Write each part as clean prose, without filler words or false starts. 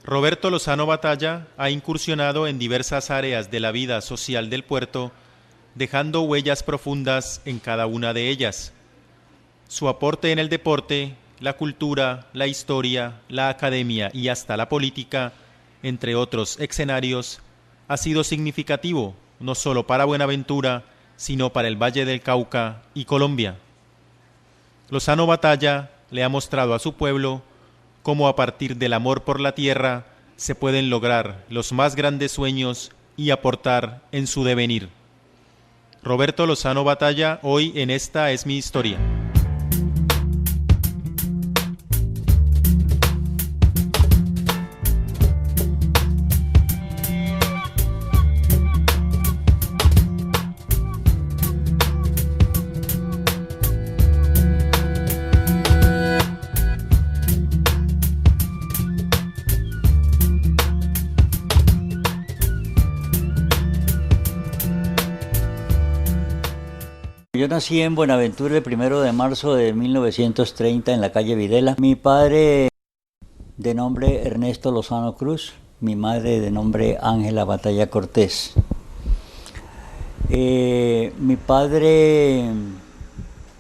Roberto Lozano Batalla ha incursionado en diversas áreas de la vida social del puerto, dejando huellas profundas en cada una de ellas. Su aporte en el deporte, la cultura, la historia, la academia y hasta la política, entre otros escenarios, ha sido significativo no solo para Buenaventura, sino para el Valle del Cauca y Colombia. Lozano Batalla le ha mostrado a su pueblo cómo a partir del amor por la tierra se pueden lograr los más grandes sueños y aportar en su devenir. Roberto Lozano Batalla, hoy en Esta es mi historia. Yo nací en Buenaventura el 1 de marzo de 1930 en la calle Videla. Mi padre de nombre Ernesto Lozano Cruz, mi madre de nombre Ángela Batalla Cortés. Mi padre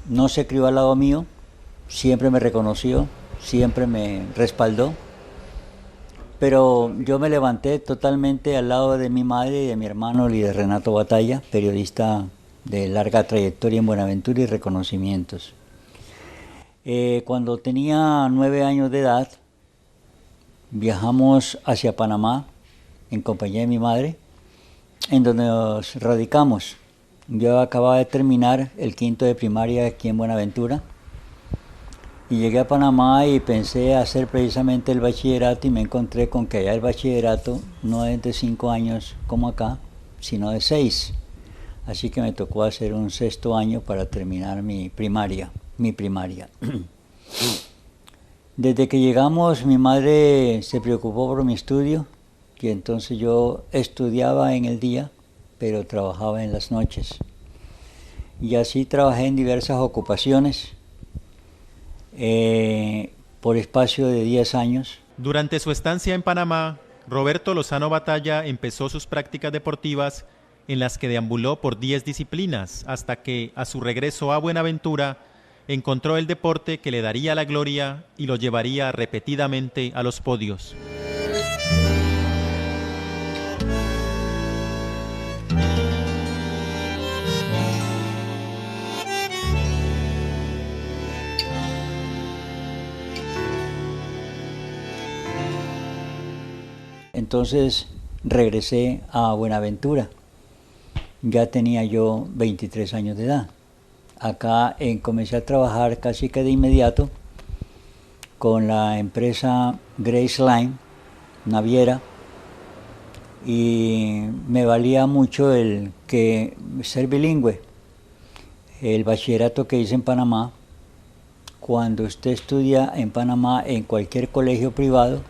no se crió al lado mío, siempre me reconoció, siempre me respaldó, pero yo me levanté totalmente al lado de mi madre y de mi hermano líder Renato Batalla, periodista de larga trayectoria en Buenaventura y reconocimientos. Cuando tenía 9 años de edad, viajamos hacia Panamá en compañía de mi madre, en donde nos radicamos. Yo acababa de terminar el quinto de primaria aquí en Buenaventura y llegué a Panamá y pensé hacer precisamente el bachillerato y me encontré con que allá el bachillerato no es de 5 años como acá, sino de 6. Así que me tocó hacer un 6º año para terminar mi primaria. Desde que llegamos, mi madre se preocupó por mi estudio, y entonces yo estudiaba en el día, pero trabajaba en las noches. Y así trabajé en diversas ocupaciones por espacio de 10 años. Durante su estancia en Panamá, Roberto Lozano Batalla empezó sus prácticas deportivas en las que deambuló por 10 disciplinas, hasta que, a su regreso a Buenaventura, encontró el deporte que le daría la gloria y lo llevaría repetidamente a los podios. Entonces regresé a Buenaventura. Ya tenía yo 23 años de edad. Acá comencé a trabajar casi que de inmediato con la empresa Grace Line, naviera, y me valía mucho el que ser bilingüe. El bachillerato que hice en Panamá, cuando usted estudia en Panamá en cualquier colegio privado,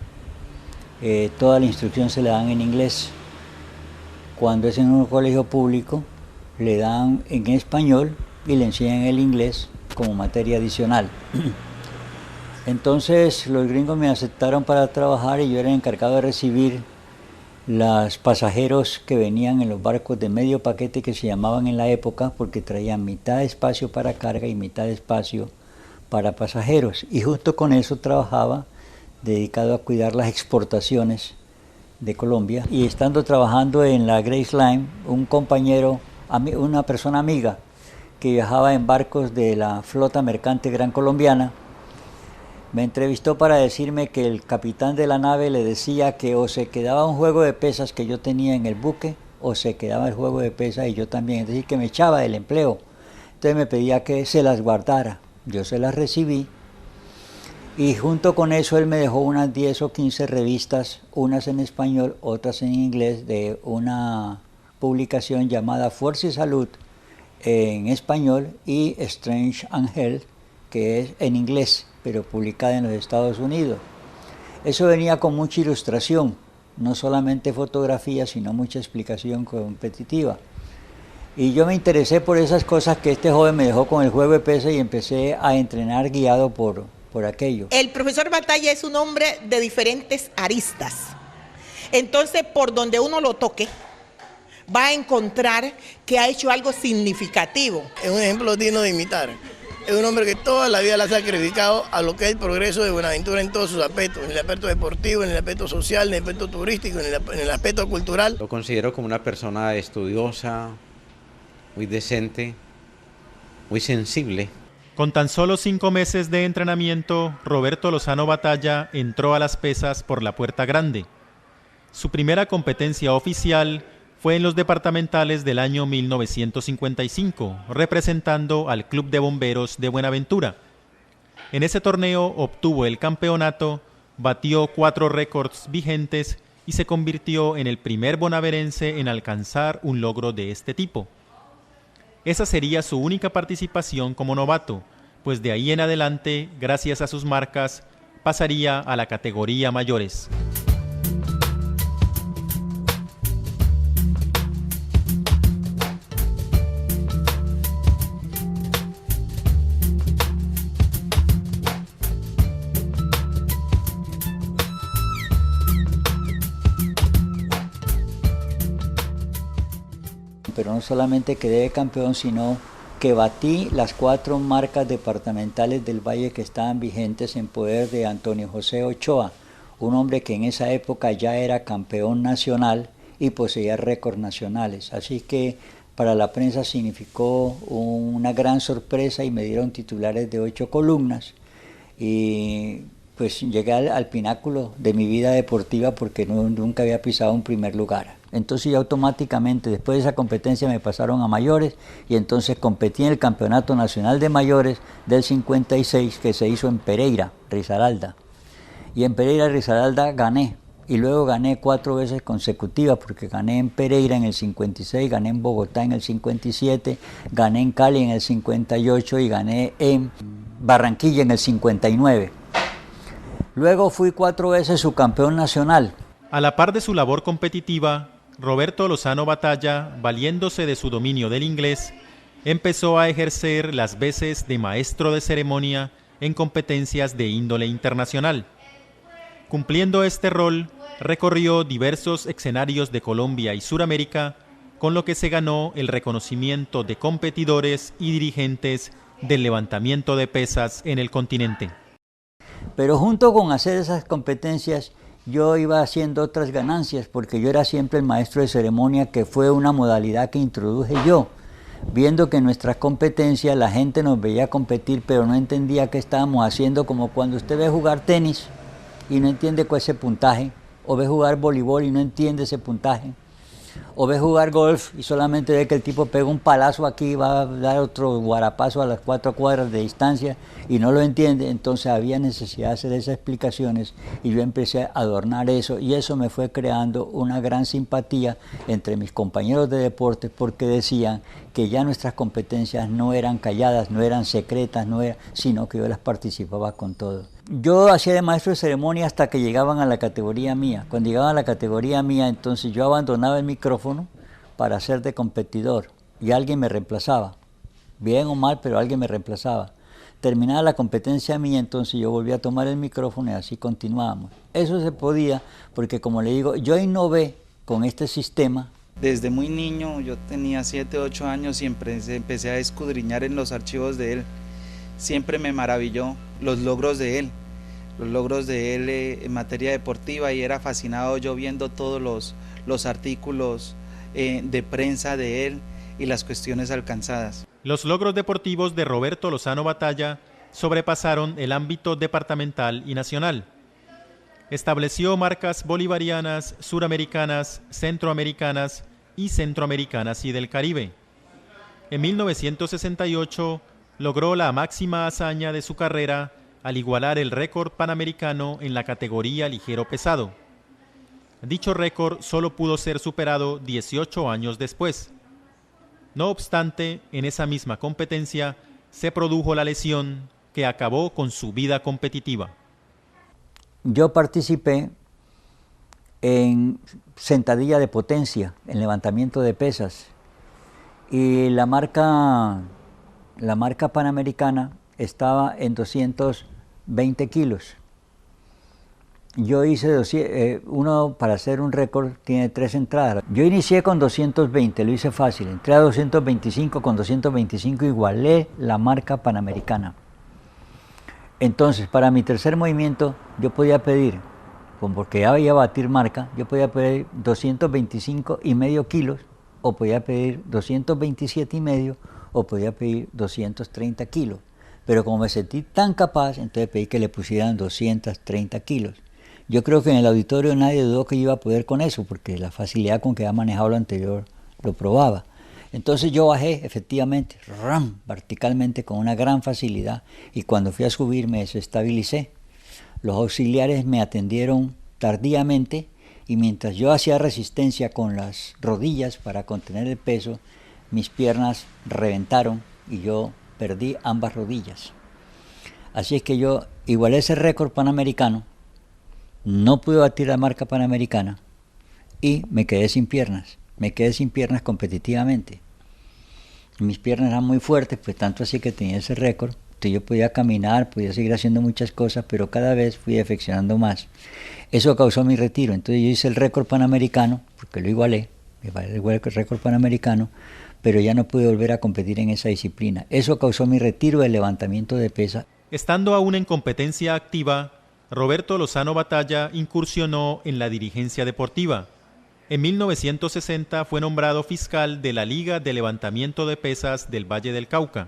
toda la instrucción se la dan en inglés. Cuando es en un colegio público, le dan en español y le enseñan el inglés como materia adicional. Entonces los gringos me aceptaron para trabajar y yo era encargado de recibir los pasajeros que venían en los barcos de medio paquete que se llamaban en la época, porque traían mitad de espacio para carga y mitad de espacio para pasajeros. Y justo con eso trabajaba, dedicado a cuidar las exportaciones de Colombia. Y estando trabajando en la Grace Line, un compañero, una persona amiga que viajaba en barcos de la flota mercante Gran Colombiana, me entrevistó para decirme que el capitán de la nave le decía que o se quedaba un juego de pesas que yo tenía en el buque o se quedaba el juego de pesas y yo también, es decir, que me echaba del empleo. Entonces me pedía que se las guardara. Yo se las recibí. Y junto con eso él me dejó unas 10 o 15 revistas, unas en español, otras en inglés, de una publicación llamada Fuerza y Salud en español y Strange and Health, que es en inglés, pero publicada en los Estados Unidos. Eso venía con mucha ilustración, no solamente fotografía, sino mucha explicación competitiva. Y yo me interesé por esas cosas que este joven me dejó con el juego de pesas y empecé a entrenar guiado por por aquello. El profesor Batalla es un hombre de diferentes aristas. Entonces, por donde uno lo toque, va a encontrar que ha hecho algo significativo. Es un ejemplo digno de imitar. Es un hombre que toda la vida la ha sacrificado a lo que es el progreso de Buenaventura en todos sus aspectos, en el aspecto deportivo, en el aspecto social, en el aspecto turístico, en el aspecto cultural. Lo considero como una persona estudiosa, muy decente, muy sensible. Con tan solo 5 meses de entrenamiento, Roberto Lozano Batalla entró a las pesas por la puerta grande. Su primera competencia oficial fue en los departamentales del año 1955, representando al Club de Bomberos de Buenaventura. En ese torneo obtuvo el campeonato, batió 4 récords vigentes y se convirtió en el primer bonaverense en alcanzar un logro de este tipo. Esa sería su única participación como novato, pues de ahí en adelante, gracias a sus marcas, pasaría a la categoría mayores. Pero no solamente quedé campeón, sino que batí las 4 marcas departamentales del Valle que estaban vigentes en poder de Antonio José Ochoa, un hombre que en esa época ya era campeón nacional y poseía récords nacionales. Así que para la prensa significó una gran sorpresa y me dieron titulares de 8 columnas. Y pues llegué al pináculo de mi vida deportiva porque nunca había pisado un primer lugar. Entonces ya automáticamente después de esa competencia me pasaron a mayores y entonces competí en el Campeonato Nacional de Mayores del 56 que se hizo en Pereira, Risaralda. Y en Pereira, Risaralda gané y luego gané 4 veces consecutivas porque gané en Pereira en el 56, gané en Bogotá en el 57, gané en Cali en el 58 y gané en Barranquilla en el 59. Luego fui 4 veces subcampeón nacional. A la par de su labor competitiva, Roberto Lozano Batalla, valiéndose de su dominio del inglés, empezó a ejercer las veces de maestro de ceremonia en competencias de índole internacional. Cumpliendo este rol, recorrió diversos escenarios de Colombia y Suramérica, con lo que se ganó el reconocimiento de competidores y dirigentes del levantamiento de pesas en el continente. Pero junto con hacer esas competencias, yo iba haciendo otras ganancias, porque yo era siempre el maestro de ceremonia, que fue una modalidad que introduje yo. Viendo que en nuestras competencias la gente nos veía competir, pero no entendía qué estábamos haciendo, como cuando usted ve jugar tenis y no entiende cuál es ese puntaje, o ve jugar voleibol y no entiende ese puntaje, o ve jugar golf y solamente ve que el tipo pega un palazo aquí y va a dar otro guarapazo a las 4 cuadras de distancia y no lo entiende. Entonces había necesidad de hacer esas explicaciones y yo empecé a adornar eso y eso me fue creando una gran simpatía entre mis compañeros de deporte, porque decían que ya nuestras competencias no eran calladas, no eran secretas, sino que yo las participaba con todo. Yo hacía de maestro de ceremonia hasta que llegaban a la categoría mía. Cuando llegaban a la categoría mía, entonces yo abandonaba el micrófono para ser de competidor y alguien me reemplazaba. Bien o mal, pero alguien me reemplazaba. Terminaba la competencia mía, entonces yo volvía a tomar el micrófono y así continuábamos. Eso se podía porque, como le digo, yo innové con este sistema. Desde muy niño, yo tenía 7, 8 años y empecé a escudriñar en los archivos de él. Siempre me maravilló los logros de él en materia deportiva, y era fascinado yo viendo todos los artículos de prensa de él y las cuestiones alcanzadas. Los logros deportivos de Roberto Lozano Batalla sobrepasaron el ámbito departamental y nacional. Estableció marcas bolivarianas, suramericanas, centroamericanas y del Caribe. En 1968 logró la máxima hazaña de su carrera al igualar el récord panamericano en la categoría ligero pesado. Dicho récord solo pudo ser superado 18 años después. No obstante, en esa misma competencia se produjo la lesión que acabó con su vida competitiva. Yo participé en sentadilla de potencia, en levantamiento de pesas, y la marca panamericana estaba en 200 20 kilos. Yo hice uno para hacer un récord tiene 3 entradas. Yo inicié con 220, lo hice fácil. Entré a 225, con 225 igualé la marca panamericana. Entonces, para mi tercer movimiento, yo podía pedir, porque ya iba a batir marca, yo podía pedir 225,5 kilos, o podía pedir 227,5, o podía pedir 230 kilos. Pero como me sentí tan capaz, entonces pedí que le pusieran 230 kilos. Yo creo que en el auditorio nadie dudó que iba a poder con eso, porque la facilidad con que había manejado lo anterior lo probaba. Entonces yo bajé efectivamente, verticalmente con una gran facilidad, y cuando fui a subir me desestabilicé. Los auxiliares me atendieron tardíamente, y mientras yo hacía resistencia con las rodillas para contener el peso, mis piernas reventaron y yo perdí ambas rodillas. Así es que yo igualé ese récord panamericano, no pude batir la marca panamericana y me quedé sin piernas competitivamente. Mis piernas eran muy fuertes, pues tanto así que tenía ese récord. Entonces yo podía caminar, podía seguir haciendo muchas cosas, pero cada vez fui perfeccionando más. Eso causó mi retiro. Entonces yo hice el récord panamericano, porque lo igualé, el récord panamericano, pero ya no pude volver a competir en esa disciplina. Eso causó mi retiro del levantamiento de pesas. Estando aún en competencia activa, Roberto Lozano Batalla incursionó en la dirigencia deportiva. En 1960 fue nombrado fiscal de la Liga de Levantamiento de Pesas del Valle del Cauca.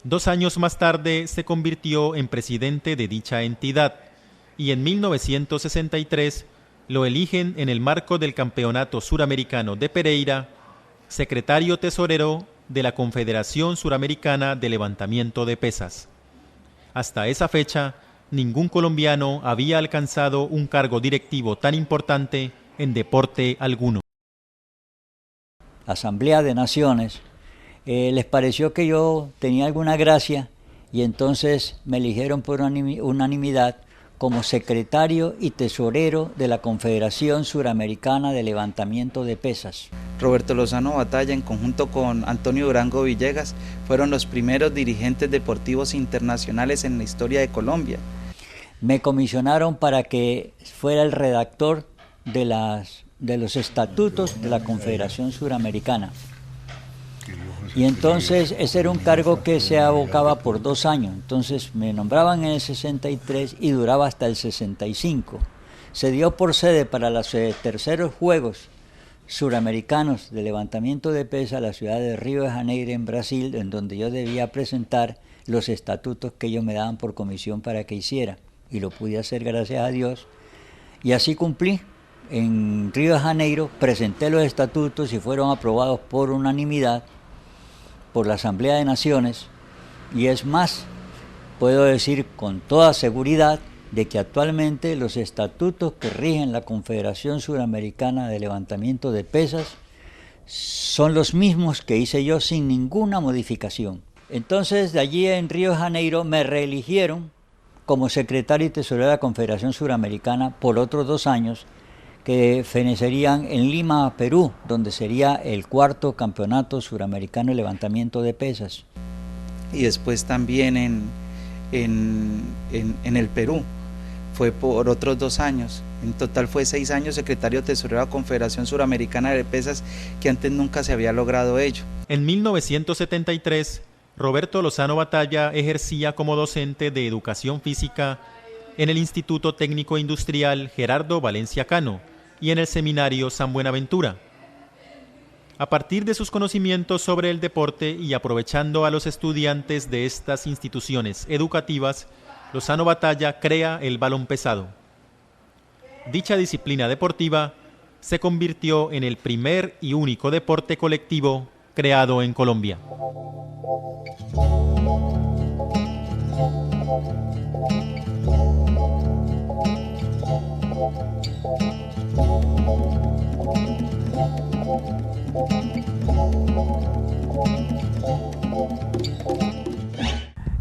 2 años más tarde se convirtió en presidente de dicha entidad y en 1963 lo eligen en el marco del Campeonato Suramericano de Pereira, secretario tesorero de la Confederación Suramericana de Levantamiento de Pesas. Hasta esa fecha, ningún colombiano había alcanzado un cargo directivo tan importante en deporte alguno. Asamblea de Naciones, les pareció que yo tenía alguna gracia y entonces me eligieron por unanimidad como secretario y tesorero de la Confederación Suramericana de Levantamiento de Pesas. Roberto Lozano Batalla, en conjunto con Antonio Durango Villegas, fueron los primeros dirigentes deportivos internacionales en la historia de Colombia. Me comisionaron para que fuera el redactor de los estatutos de la Confederación Suramericana. Y entonces ese era un cargo que se abocaba por 2 años. Entonces me nombraban en el 63 y duraba hasta el 65. Se dio por sede para los terceros Juegos Suramericanos de Levantamiento de Pesas la ciudad de Río de Janeiro, en Brasil, en donde yo debía presentar los estatutos que ellos me daban por comisión para que hiciera. Y lo pude hacer, gracias a Dios. Y así cumplí. En Río de Janeiro presenté los estatutos y fueron aprobados por unanimidad por la Asamblea de Naciones, y es más, puedo decir con toda seguridad de que actualmente los estatutos que rigen la Confederación Suramericana de Levantamiento de Pesas son los mismos que hice yo sin ninguna modificación. Entonces, de allí en Río de Janeiro me reeligieron como secretario y tesorero de la Confederación Suramericana por otros 2 años, que fenecerían en Lima, Perú, donde sería el 4º Campeonato Suramericano de Levantamiento de Pesas. Y después también en el Perú, fue por otros 2 años. En total fue 6 años secretario tesorero de la Confederación Suramericana de Pesas, que antes nunca se había logrado ello. En 1973, Roberto Lozano Batalla ejercía como docente de educación física en el Instituto Técnico Industrial Gerardo Valencia Cano y en el Seminario San Buenaventura. A partir de sus conocimientos sobre el deporte y aprovechando a los estudiantes de estas instituciones educativas, Lozano Batalla crea el balonpesado. Dicha disciplina deportiva se convirtió en el primer y único deporte colectivo creado en Colombia.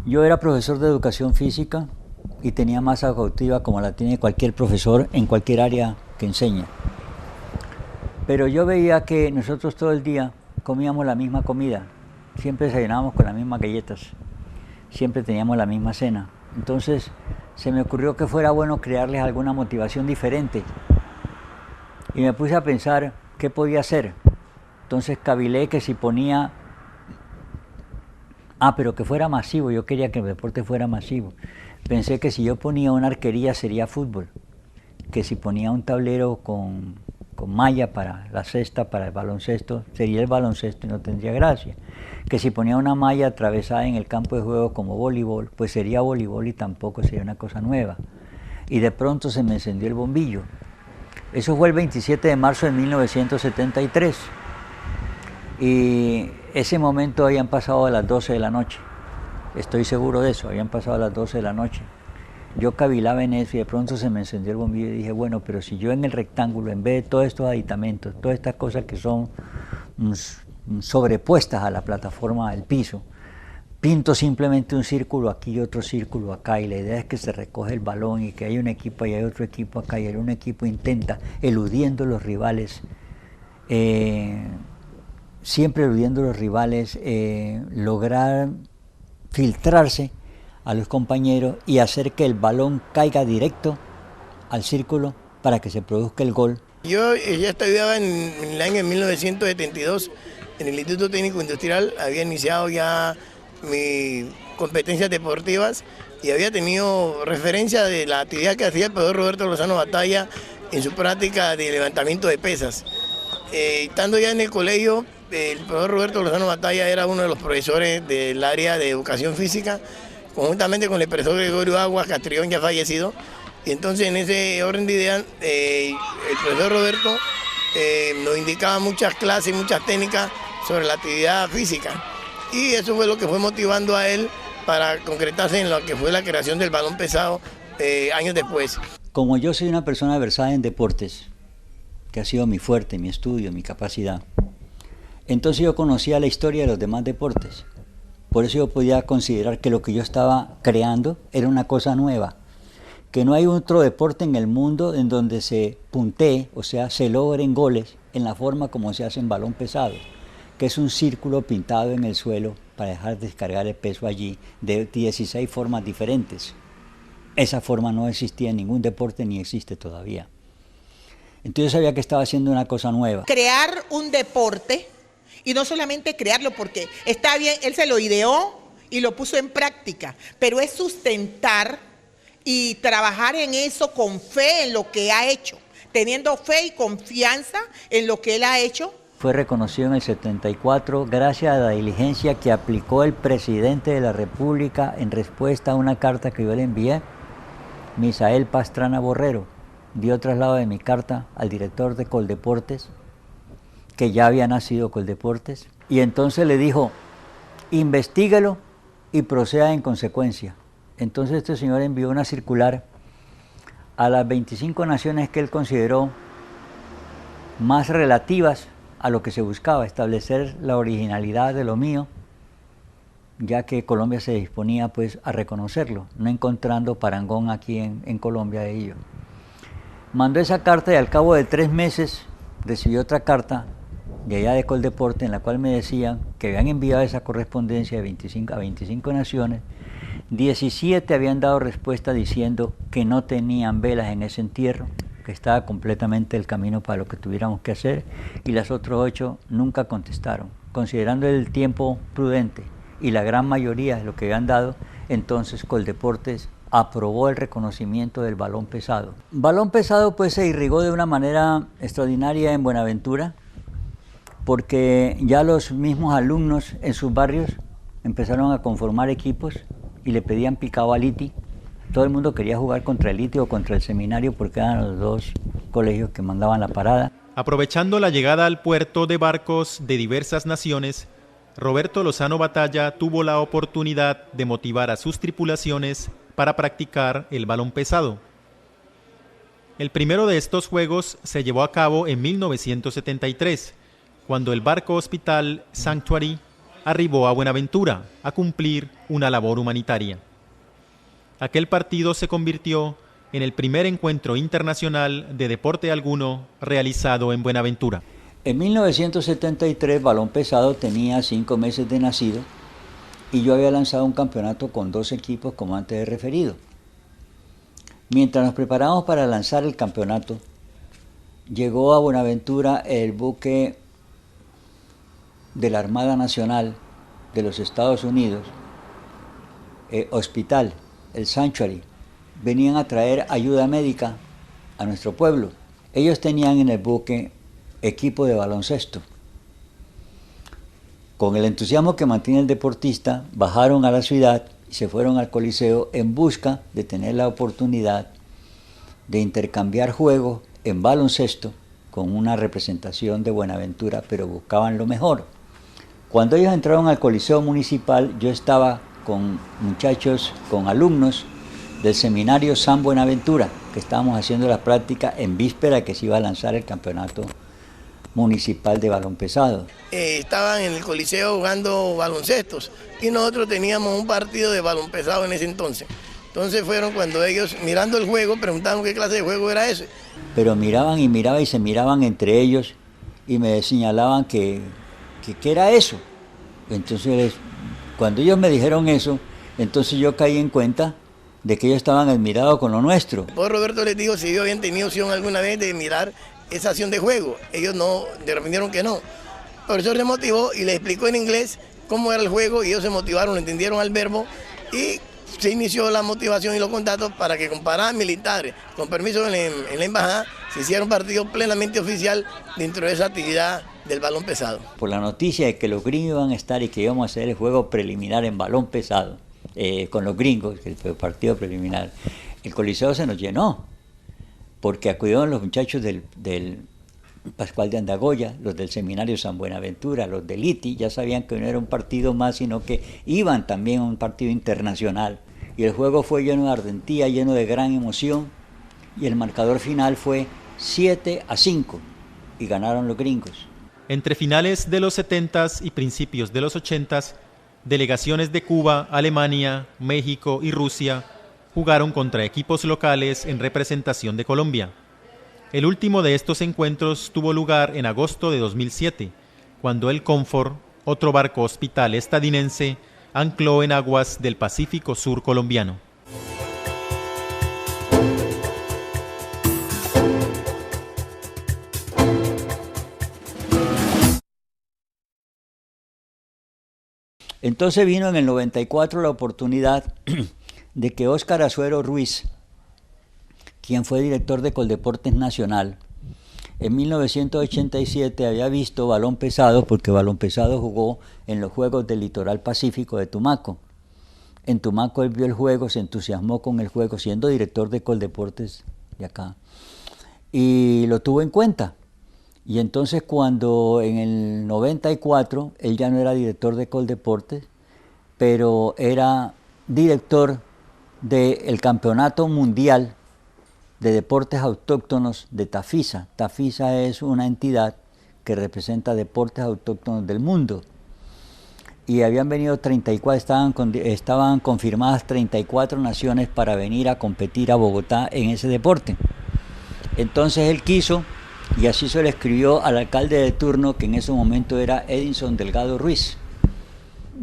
Yo era profesor de educación física y tenía masa cognitiva como la tiene cualquier profesor en cualquier área que enseña. Pero yo veía que nosotros todo el día comíamos la misma comida, siempre desayunábamos con las mismas galletas, siempre teníamos la misma cena. Entonces se me ocurrió que fuera bueno crearles alguna motivación diferente. Y me puse a pensar qué podía hacer. Entonces cavilé que si ponía... pero que fuera masivo, yo quería que el deporte fuera masivo. Pensé que si yo ponía una arquería sería fútbol, que si ponía un tablero con malla para la cesta, para el baloncesto, sería el baloncesto y no tendría gracia. Que si ponía una malla atravesada en el campo de juego como voleibol, pues sería voleibol y tampoco sería una cosa nueva. Y de pronto se me encendió el bombillo. Eso fue el 27 de marzo de 1973. Y ese momento habían pasado a las 12 de la noche. Estoy seguro de eso, habían pasado a las 12 de la noche. Yo cavilaba en eso y de pronto se me encendió el bombillo y dije, bueno, pero si yo en el rectángulo, en vez de todos estos aditamentos, todas estas cosas que son sobrepuestas a la plataforma del piso, pinto simplemente un círculo aquí y otro círculo acá, y la idea es que se recoge el balón y que hay un equipo y hay otro equipo acá, y un equipo intenta, eludiendo los rivales, siempre eludiendo los rivales, lograr filtrarse a los compañeros y hacer que el balón caiga directo al círculo para que se produzca el gol. Yo ya estudiaba en el año 1972 en el Instituto Técnico Industrial, había iniciado ya mis competencias deportivas y había tenido referencia de la actividad que hacía el profesor Roberto Lozano Batalla en su práctica de levantamiento de pesas. Estando ya en el colegio, el profesor Roberto Lozano Batalla era uno de los profesores del área de educación física, conjuntamente con el profesor Gregorio Aguas Castrillón, ya fallecido. Y entonces en ese orden de ideas, el profesor Roberto nos indicaba muchas clases, muchas técnicas sobre la actividad física. Y eso fue lo que fue motivando a él para concretarse en lo que fue la creación del balón pesado años después. Como yo soy una persona versada en deportes, que ha sido mi fuerte, mi estudio, mi capacidad, entonces yo conocía la historia de los demás deportes. Por eso yo podía considerar que lo que yo estaba creando era una cosa nueva, que no hay otro deporte en el mundo en donde se puntee, o sea, se logren goles en la forma como se hace en balón pesado, que es un círculo pintado en el suelo para dejar descargar el peso allí de 16 formas diferentes. Esa forma no existía en ningún deporte ni existe todavía. Entonces yo sabía que estaba haciendo una cosa nueva. Crear un deporte, y no solamente crearlo porque está bien, él se lo ideó y lo puso en práctica, pero es sustentar y trabajar en eso con fe en lo que ha hecho, teniendo fe y confianza en lo que él ha hecho. Fue reconocido en el 74 gracias a la diligencia que aplicó el presidente de la República en respuesta a una carta que yo le envié, Misael Pastrana Borrero. Dio traslado de mi carta al director de Coldeportes, que ya había nacido Coldeportes, y entonces le dijo, investíguelo y proceda en consecuencia. Entonces este señor envió una circular a las 25 naciones que él consideró más relativas a lo que se buscaba, establecer la originalidad de lo mío, ya que Colombia se disponía pues a reconocerlo, no encontrando parangón aquí en Colombia de ello. Mandó esa carta y al cabo de 3 meses recibió otra carta de allá de Coldeporte en la cual me decían que habían enviado esa correspondencia de 25 naciones, 17 habían dado respuesta diciendo que no tenían velas en ese entierro, que estaba completamente el camino para lo que tuviéramos que hacer, y las otras 8 nunca contestaron. Considerando el tiempo prudente y la gran mayoría de lo que habían dado, entonces Coldeportes aprobó el reconocimiento del balón pesado. Balón pesado pues se irrigó de una manera extraordinaria en Buenaventura, porque ya los mismos alumnos en sus barrios empezaron a conformar equipos y le pedían picado al ITI. Todo el mundo quería jugar contra el ITI o contra el seminario porque eran los dos colegios que mandaban la parada. Aprovechando la llegada al puerto de barcos de diversas naciones, Roberto Lozano Batalla tuvo la oportunidad de motivar a sus tripulaciones para practicar el balón pesado. El primero de estos juegos se llevó a cabo en 1973, cuando el barco hospital Sanctuary arribó a Buenaventura a cumplir una labor humanitaria. Aquel partido se convirtió en el primer encuentro internacional de deporte alguno realizado en Buenaventura. En 1973, balón pesado tenía 5 meses de nacido y yo había lanzado un campeonato con 2 equipos, como antes he referido. Mientras nos preparamos para lanzar el campeonato, llegó a Buenaventura el buque de la Armada Nacional de los Estados Unidos, Hospital, el Sanctuary. Venían a traer ayuda médica a nuestro pueblo. Ellos tenían en el buque equipo de baloncesto. Con el entusiasmo que mantiene el deportista, bajaron a la ciudad y se fueron al Coliseo en busca de tener la oportunidad de intercambiar juegos en baloncesto con una representación de Buenaventura, pero buscaban lo mejor. Cuando ellos entraron al Coliseo Municipal, yo estaba con muchachos, con alumnos del seminario San Buenaventura, que estábamos haciendo la práctica en víspera que se iba a lanzar el campeonato municipal de balón pesado. Estaban en el Coliseo jugando baloncestos y nosotros teníamos un partido de balón pesado en ese entonces. Entonces fueron cuando ellos, mirando el juego, preguntaban qué clase de juego era ese. Pero miraban y se miraban entre ellos y me señalaban que era eso. Entonces, cuando ellos me dijeron eso, entonces yo caí en cuenta de que ellos estaban admirados con lo nuestro. Pues Roberto les dijo si ellos habían tenido opción alguna vez de mirar esa acción de juego. Ellos no, respondieron que no. El profesor se motivó y les explicó en inglés cómo era el juego y ellos se motivaron, entendieron al verbo y se inició la motivación y los contactos para que con paradas militares, con permiso en la embajada, se hiciera un partido plenamente oficial dentro de esa actividad del balón pesado. Por la noticia de que los gringos iban a estar y que íbamos a hacer el juego preliminar en balón pesado, con los gringos, el partido preliminar, el Coliseo se nos llenó, porque acudieron los muchachos del Pascual de Andagoya, los del Seminario San Buenaventura, los del ITI, ya sabían que no era un partido más, sino que iban también a un partido internacional. Y el juego fue lleno de ardentía, lleno de gran emoción, y el marcador final fue 7-5, y ganaron los gringos. Entre finales de los 70s y principios de los 80s, delegaciones de Cuba, Alemania, México y Rusia jugaron contra equipos locales en representación de Colombia. El último de estos encuentros tuvo lugar en agosto de 2007, cuando el Comfort, otro barco hospital estadounidense, ancló en aguas del Pacífico Sur colombiano. Entonces vino en el 94 la oportunidad de que Óscar Azuero Ruiz, quien fue director de Coldeportes Nacional, en 1987 había visto balón pesado, porque balón pesado jugó en los Juegos del Litoral Pacífico de Tumaco. En Tumaco él vio el juego, se entusiasmó con el juego, siendo director de Coldeportes de acá, y lo tuvo en cuenta. Y entonces cuando en el 94, él ya no era director de Coldeportes, pero era director del Campeonato Mundial de Deportes Autóctonos de Tafisa. Tafisa es una entidad que representa deportes autóctonos del mundo. Y habían venido 34, estaban confirmadas 34 naciones para venir a competir a Bogotá en ese deporte. Entonces él quiso, y así se le escribió al alcalde de turno, que en ese momento era Edinson Delgado Ruiz,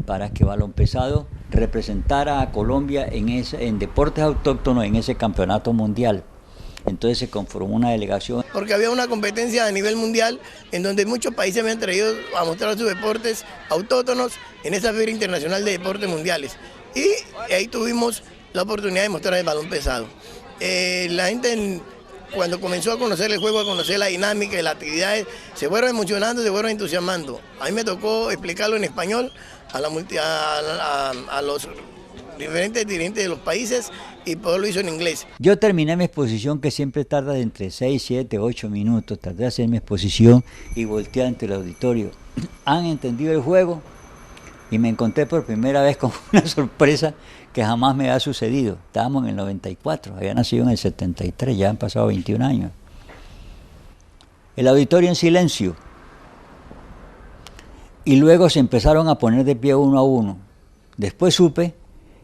para que balón pesado representara a Colombia en deportes autóctonos en ese campeonato mundial. Entonces se conformó una delegación. Porque había una competencia a nivel mundial en donde muchos países me han traído a mostrar sus deportes autóctonos en esa Feria Internacional de Deportes Mundiales. Y ahí tuvimos la oportunidad de mostrar el balón pesado. La gente cuando comenzó a conocer el juego, a conocer la dinámica y las actividades, se fueron emocionando, se fueron entusiasmando. A mí me tocó explicarlo en español a los diferentes dirigentes de los países y Pablo lo hizo en inglés. Yo terminé mi exposición, que siempre tarda de entre 6, 7, 8 minutos, tardé a hacer mi exposición y volteé ante el auditorio. ¿Han entendido el juego? Y me encontré por primera vez con una sorpresa que jamás me ha sucedido. Estábamos en el 94, había nacido en el 73, ya han pasado 21 años. El auditorio en silencio. Y luego se empezaron a poner de pie uno a uno. Después supe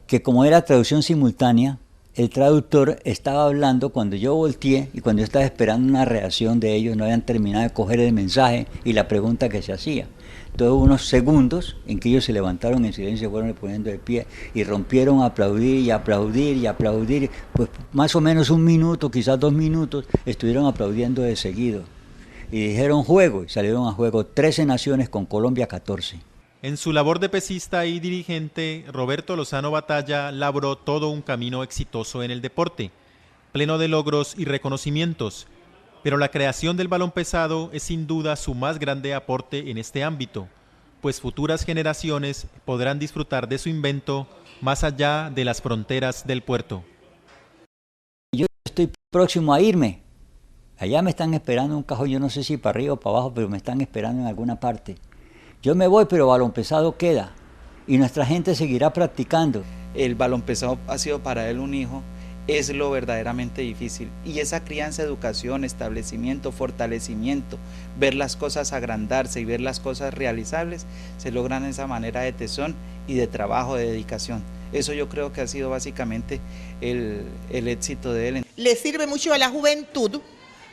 que como era traducción simultánea, el traductor estaba hablando cuando yo volteé y cuando yo estaba esperando una reacción de ellos, no habían terminado de coger el mensaje y la pregunta que se hacía. Entonces hubo unos segundos en que ellos se levantaron en silencio, fueron poniendo de pie y rompieron a aplaudir y aplaudir y aplaudir. Pues más o menos 1 minuto, quizás 2 minutos, estuvieron aplaudiendo de seguido. Y dijeron juego, y salieron a juego 13 naciones con Colombia 14. En su labor de pesista y dirigente, Roberto Lozano Batalla labró todo un camino exitoso en el deporte, pleno de logros y reconocimientos, pero la creación del balón pesado es sin duda su más grande aporte en este ámbito, pues futuras generaciones podrán disfrutar de su invento más allá de las fronteras del puerto. Yo estoy próximo a irme. Allá me están esperando un cajón, yo no sé si para arriba o para abajo, pero me están esperando en alguna parte. Yo me voy, pero balón pesado queda y nuestra gente seguirá practicando. El balón pesado ha sido para él un hijo, es lo verdaderamente difícil. Y esa crianza, educación, establecimiento, fortalecimiento, ver las cosas agrandarse y ver las cosas realizables, se logran de esa manera de tesón y de trabajo, de dedicación. Eso yo creo que ha sido básicamente el éxito de él. Le sirve mucho a la juventud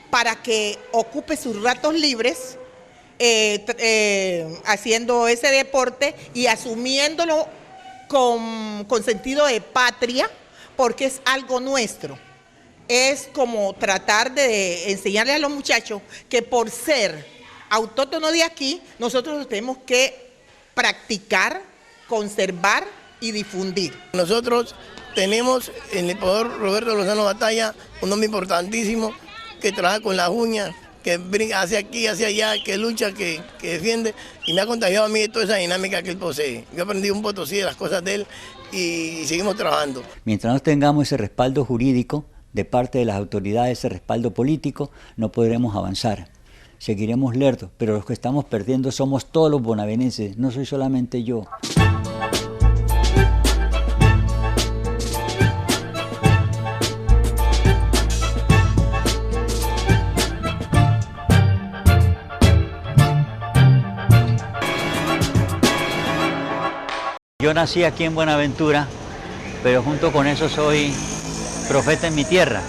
para que ocupe sus ratos libres haciendo ese deporte y asumiéndolo con sentido de patria, porque es algo nuestro. Es como tratar de enseñarle a los muchachos que por ser autóctonos de aquí, nosotros tenemos que practicar, conservar y difundir. Nosotros tenemos en el Ecuador Roberto Lozano Batalla, un hombre importantísimo que trabaja con las uñas, que brinca hacia aquí, hacia allá, que lucha, que defiende, y me ha contagiado a mí de toda esa dinámica que él posee. Yo aprendí un potosí de las cosas de él y seguimos trabajando. Mientras no tengamos ese respaldo jurídico de parte de las autoridades, ese respaldo político, no podremos avanzar. Seguiremos lerdos, pero los que estamos perdiendo somos todos los bonavenenses, no soy solamente yo. Yo nací aquí en Buenaventura, pero junto con eso soy profeta en mi tierra.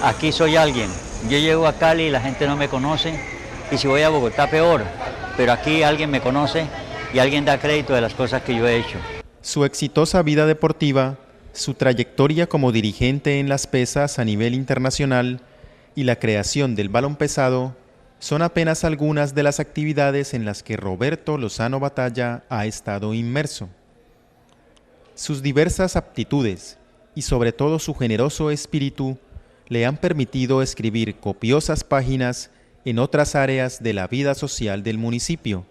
Aquí soy alguien. Yo llego a Cali y la gente no me conoce, y si voy a Bogotá peor, pero aquí alguien me conoce y alguien da crédito de las cosas que yo he hecho. Su exitosa vida deportiva, su trayectoria como dirigente en las pesas a nivel internacional y la creación del balón pesado son apenas algunas de las actividades en las que Roberto Lozano Batalla ha estado inmerso. Sus diversas aptitudes y sobre todo su generoso espíritu le han permitido escribir copiosas páginas en otras áreas de la vida social del municipio,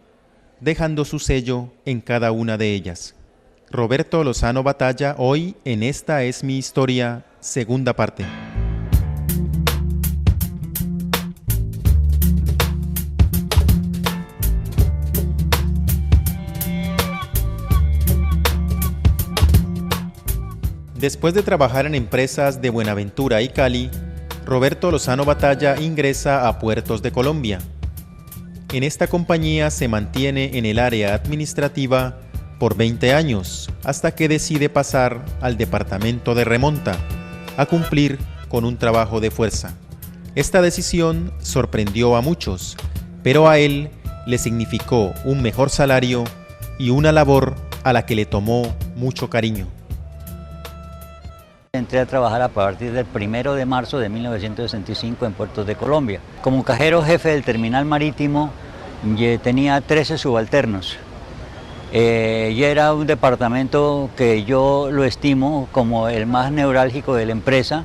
dejando su sello en cada una de ellas. Roberto Lozano Batalla hoy en Esta es mi historia, segunda parte. Después de trabajar en empresas de Buenaventura y Cali, Roberto Lozano Batalla ingresa a Puertos de Colombia. En esta compañía se mantiene en el área administrativa por 20 años, hasta que decide pasar al departamento de remonta, a cumplir con un trabajo de fuerza. Esta decisión sorprendió a muchos, pero a él le significó un mejor salario y una labor a la que le tomó mucho cariño. Entré a trabajar a partir del 1 de marzo de 1965 en Puertos de Colombia. Como cajero jefe del terminal marítimo tenía 13 subalternos. Y era un departamento que yo lo estimo como el más neurálgico de la empresa,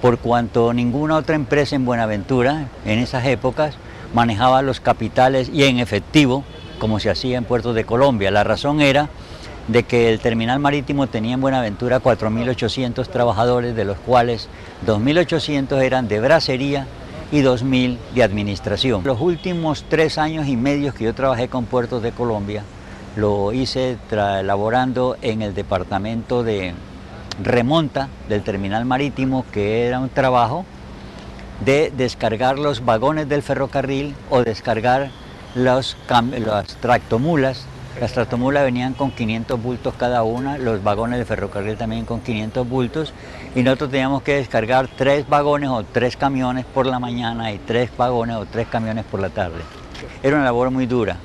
por cuanto ninguna otra empresa en Buenaventura en esas épocas manejaba los capitales y en efectivo como se hacía en Puertos de Colombia. La razón era de que el terminal marítimo tenía en Buenaventura 4.800 trabajadores, de los cuales 2.800 eran de bracería y 2.000 de administración. Los últimos 3 años y medio que yo trabajé con Puertos de Colombia, lo hice laborando en el departamento de remonta del terminal marítimo, que era un trabajo de descargar los vagones del ferrocarril o descargar las tractomulas. Las tractomulas venían con 500 bultos cada una, los vagones de ferrocarril también con 500 bultos, y nosotros teníamos que descargar 3 vagones o 3 camiones por la mañana y 3 vagones o 3 camiones por la tarde. Era una labor muy dura.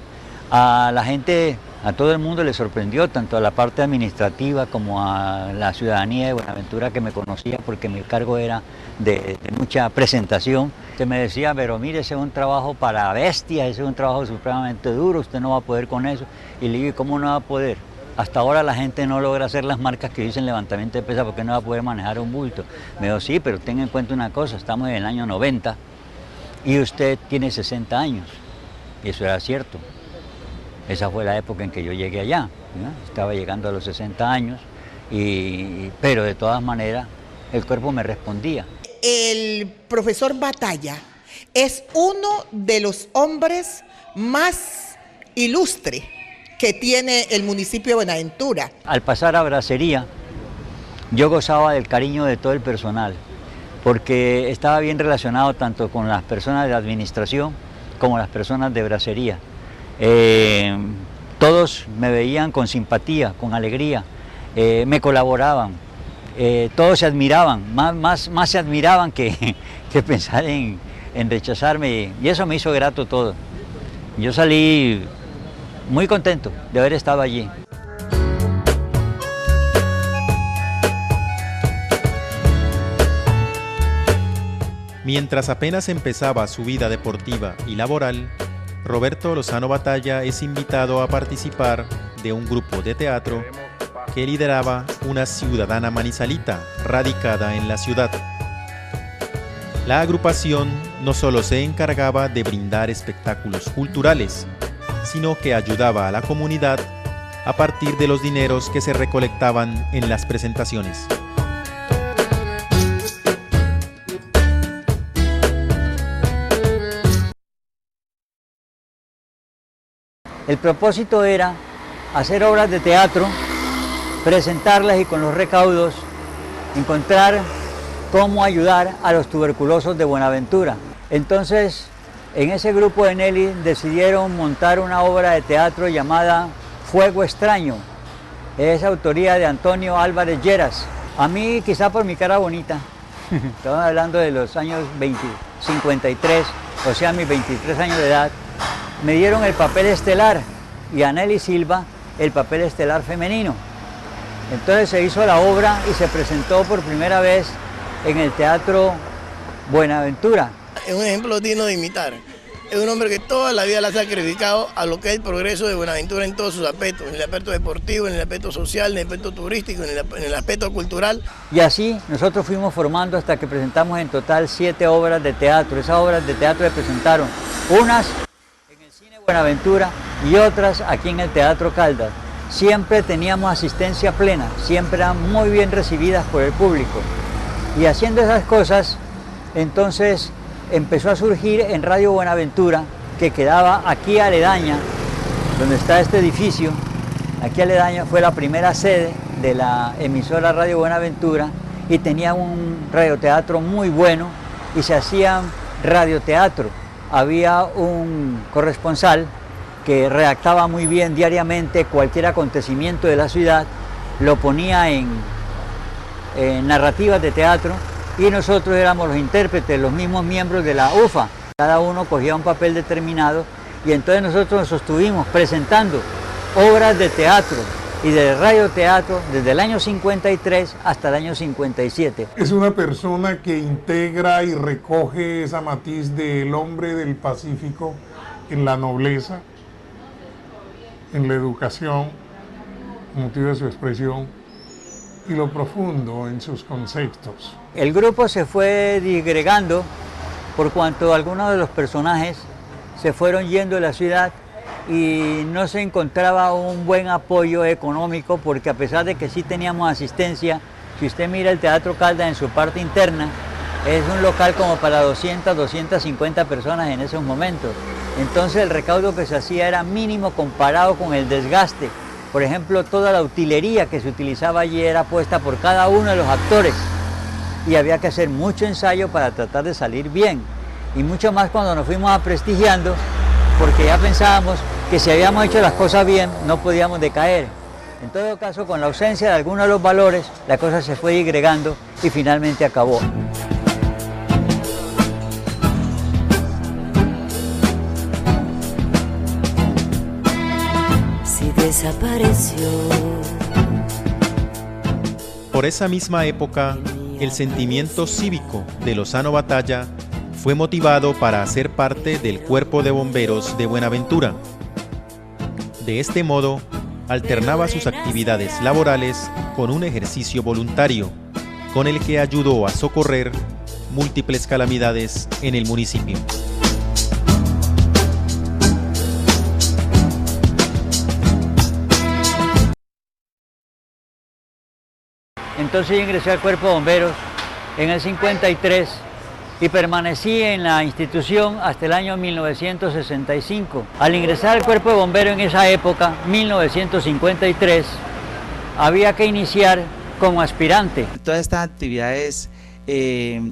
A la gente, a todo el mundo le sorprendió, tanto a la parte administrativa como a la ciudadanía de Buenaventura, que me conocía porque mi cargo era de mucha presentación. Se me decía, pero mire, ese es un trabajo para bestias, ese es un trabajo supremamente duro, usted no va a poder con eso. Y le digo, ¿y cómo no va a poder? Hasta ahora la gente no logra hacer las marcas que dicen levantamiento de pesas porque no va a poder manejar un bulto. Me dijo, sí, pero tenga en cuenta una cosa, estamos en el año 90 y usted tiene 60 años. Y eso era cierto. Esa fue la época en que yo llegué allá, ¿no? Estaba llegando a los 60 años, pero de todas maneras el cuerpo me respondía. El profesor Batalla es uno de los hombres más ilustres que tiene el municipio de Buenaventura. Al pasar a Bracería, yo gozaba del cariño de todo el personal, porque estaba bien relacionado tanto con las personas de la administración como las personas de Bracería. Todos me veían con simpatía, con alegría, me colaboraban, todos se admiraban, más se admiraban que pensar en rechazarme, y eso me hizo grato todo. Yo salí muy contento de haber estado allí. Mientras apenas empezaba su vida deportiva y laboral, Roberto Lozano Batalla es invitado a participar de un grupo de teatro que lideraba una ciudadana manizalita radicada en la ciudad. La agrupación no solo se encargaba de brindar espectáculos culturales, sino que ayudaba a la comunidad a partir de los dineros que se recolectaban en las presentaciones. El propósito era hacer obras de teatro, presentarlas y con los recaudos encontrar cómo ayudar a los tuberculosos de Buenaventura. Entonces, en ese grupo de Nelly decidieron montar una obra de teatro llamada Fuego Extraño. Es autoría de Antonio Álvarez Lleras. A mí, quizá por mi cara bonita, estamos hablando de los años 53, o sea, mis 23 años de edad, me dieron el papel estelar y a Nelly Silva el papel estelar femenino. Entonces se hizo la obra y se presentó por primera vez en el Teatro Buenaventura. Es un ejemplo digno de imitar. Es un hombre que toda la vida la ha sacrificado a lo que es el progreso de Buenaventura en todos sus aspectos, en el aspecto deportivo, en el aspecto social, en el aspecto turístico, en el aspecto cultural. Y así nosotros fuimos formando hasta que presentamos en total 7 obras de teatro. Esas obras de teatro se presentaron unas en el Cine Buenaventura y otras aquí en el Teatro Caldas. Siempre teníamos asistencia plena, siempre eran muy bien recibidas por el público. Y haciendo esas cosas, entonces empezó a surgir en Radio Buenaventura, que quedaba aquí aledaña, donde está este edificio. Aquí aledaña fue la primera sede de la emisora Radio Buenaventura y tenía un radioteatro muy bueno y se hacían radioteatro. Había un corresponsal que redactaba muy bien diariamente cualquier acontecimiento de la ciudad, lo ponía en narrativas de teatro y nosotros éramos los intérpretes, los mismos miembros de la UFA. Cada uno cogía un papel determinado y entonces nosotros nos sostuvimos presentando obras de teatro y de radioteatro desde el año 53 hasta el año 57. Es una persona que integra y recoge esa matiz del hombre del Pacífico en la nobleza, en la educación, motivo de su expresión, y lo profundo en sus conceptos. El grupo se fue disgregando por cuanto algunos de los personajes se fueron yendo de la ciudad y no se encontraba un buen apoyo económico, porque a pesar de que sí teníamos asistencia, si usted mira el Teatro Caldas en su parte interna, es un local como para 200, 250 personas en esos momentos. Entonces el recaudo que se hacía era mínimo comparado con el desgaste. Por ejemplo, toda la utilería que se utilizaba allí era puesta por cada uno de los actores y había que hacer mucho ensayo para tratar de salir bien. Y mucho más cuando nos fuimos aprestigiando, porque ya pensábamos que si habíamos hecho las cosas bien no podíamos decaer. En todo caso, con la ausencia de algunos de los valores, la cosa se fue disgregando y finalmente acabó. Si desapareció. Por esa misma época, el sentimiento cívico de Lozano Batalla fue motivado para hacer parte del Cuerpo de Bomberos de Buenaventura. De este modo, alternaba sus actividades laborales con un ejercicio voluntario, con el que ayudó a socorrer múltiples calamidades en el municipio. Entonces yo ingresé al Cuerpo de Bomberos en el 53 y permanecí en la institución hasta el año 1965. Al ingresar al Cuerpo de Bomberos en esa época, 1953, había que iniciar como aspirante. Todas estas actividades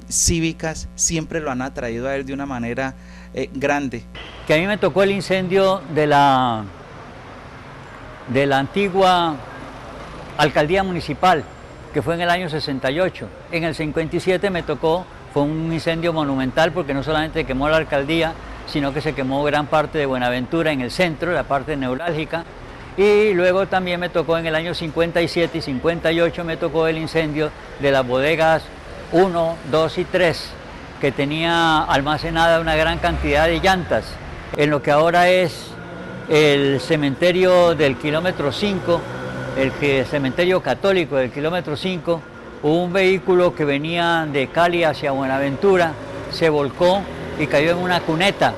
cívicas siempre lo han atraído a él de una manera grande. Que a mí me tocó el incendio de la antigua alcaldía municipal, que fue en el año 68. En el 57 me tocó, fue un incendio monumental porque no solamente quemó la alcaldía, sino que se quemó gran parte de Buenaventura en el centro, la parte neurálgica. Y luego también me tocó en el año 57 y 58 me tocó el incendio de las bodegas 1, 2 y 3, que tenía almacenada una gran cantidad de llantas. En lo que ahora es el cementerio del kilómetro 5, el cementerio católico del kilómetro 5, hubo un vehículo que venía de Cali hacia Buenaventura, se volcó y cayó en una cuneta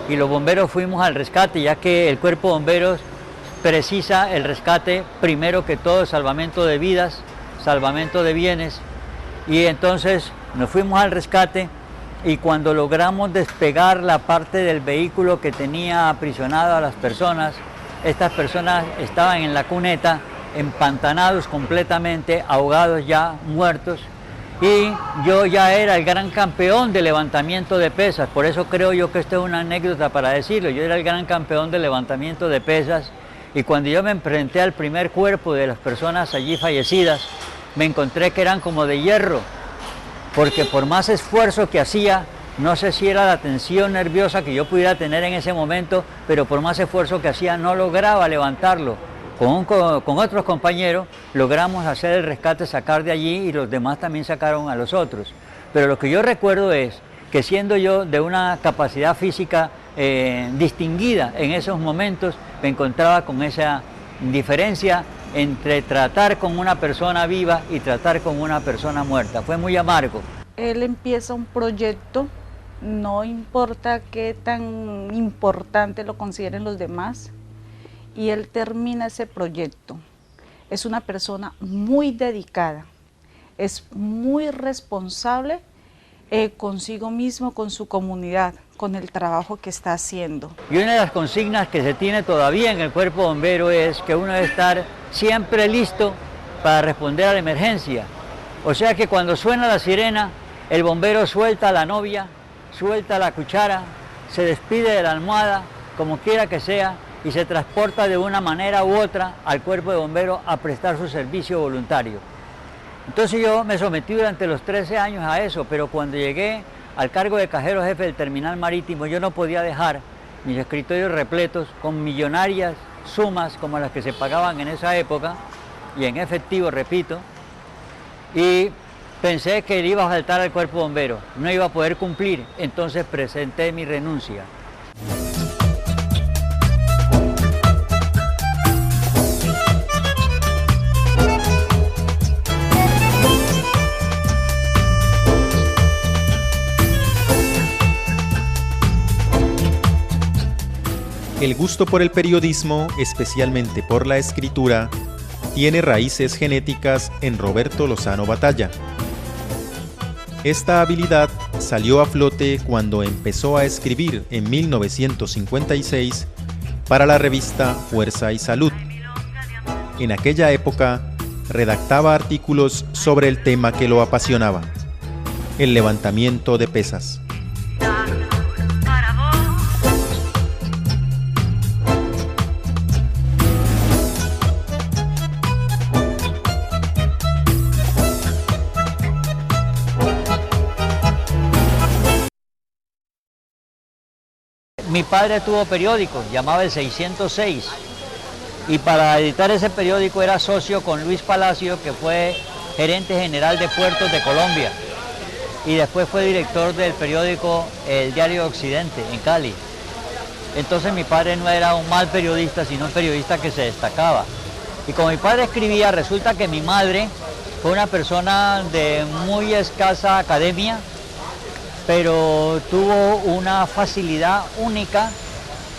y los bomberos fuimos al rescate, ya que el Cuerpo de Bomberos precisa el rescate primero que todo, salvamento de vidas, salvamento de bienes, y entonces nos fuimos al rescate y cuando logramos despegar la parte del vehículo que tenía aprisionado a las personas, estas personas estaban en la cuneta, empantanados completamente, ahogados ya, muertos, y yo ya era el gran campeón de levantamiento de pesas. Por eso creo yo que esto es una anécdota para decirlo. Yo era el gran campeón de levantamiento de pesas, y cuando yo me enfrenté al primer cuerpo de las personas allí fallecidas, me encontré que eran como de hierro, porque por más esfuerzo que hacía, no sé si era la tensión nerviosa que yo pudiera tener en ese momento, pero por más esfuerzo que hacía no lograba levantarlo. Con otros compañeros logramos hacer el rescate, sacar de allí, y los demás también sacaron a los otros. Pero lo que yo recuerdo es que siendo yo de una capacidad física distinguida en esos momentos, me encontraba con esa diferencia entre tratar con una persona viva y tratar con una persona muerta. Fue muy amargo. Él empieza un proyecto, no importa qué tan importante lo consideren los demás, y él termina ese proyecto. Es una persona muy dedicada, es muy responsable consigo mismo, con su comunidad, con el trabajo que está haciendo. Y una de las consignas que se tiene todavía en el Cuerpo de Bomberos es que uno debe estar siempre listo para responder a la emergencia. O sea que cuando suena la sirena, el bombero suelta a la novia, suelta la cuchara, se despide de la almohada, como quiera que sea, y se transporta de una manera u otra al Cuerpo de Bomberos a prestar su servicio voluntario. Entonces yo me sometí durante los 13 años a eso, pero cuando llegué al cargo de cajero jefe del terminal marítimo, yo no podía dejar mis escritorios repletos con millonarias sumas como las que se pagaban en esa época, y en efectivo, repito, y pensé que le iba a faltar al Cuerpo de Bomberos, no iba a poder cumplir, entonces presenté mi renuncia. El gusto por el periodismo, especialmente por la escritura, tiene raíces genéticas en Roberto Lozano Batalla. Esta habilidad salió a flote cuando empezó a escribir en 1956 para la revista Fuerza y Salud. En aquella época, redactaba artículos sobre el tema que lo apasionaba, el levantamiento de pesas. mi padre tuvo periódico, llamaba el 606, y para editar ese periódico era socio con Luis Palacio, que fue gerente general de Puertos de Colombia, y después fue director del periódico El Diario Occidente, en Cali. Entonces mi padre no era un mal periodista, sino un periodista que se destacaba. Y como mi padre escribía, resulta que mi madre fue una persona de muy escasa academia, pero tuvo una facilidad única